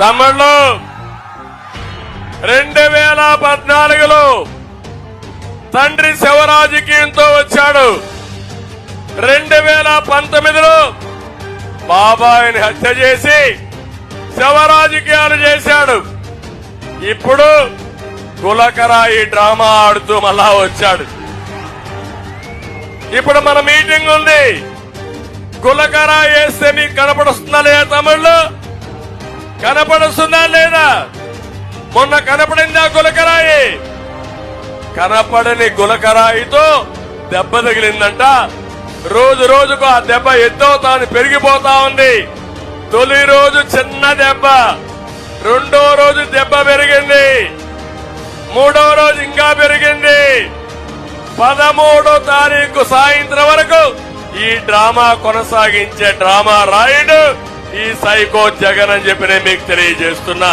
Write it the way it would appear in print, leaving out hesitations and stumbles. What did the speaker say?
తమ్ముళ్ళు 2014లో తండ్రి శివరాజకీయంతో వచ్చాడు. 2019లో బాబాయిని హత్య చేసి శివరాజకీయాలు చేశాడు. ఇప్పుడు గులకరాయి డ్రామా ఆడుతూ మళ్ళా వచ్చాడు. ఇప్పుడు మన మీటింగ్ ఉంది. గులకరాయి వేస్తే మీకు కనపడుస్తుందా లేదా తమ్ముళ్ళు? కనపడుస్తుందా లేదా? మొన్న కనపడిందా గులకరాయి? కనపడని గులకరాయితో దెబ్బ తగిలిందంట. రోజు రోజుకు ఆ దెబ్బ ఎత్తవుతాను పెరిగిపోతా ఉంది. తొలి రోజు చిన్న దెబ్బ, రెండో రోజు దెబ్బ పెరిగింది, మూడో రోజు ఇంకా పెరిగింది. 13వ తారీఖు సాయంత్రం వరకు ఈ డ్రామా కొనసాగించే డ్రామా రాయుడు ఈ సైకో జగన్ అని చెప్పి నేను మీకు తెలియజేస్తున్నా.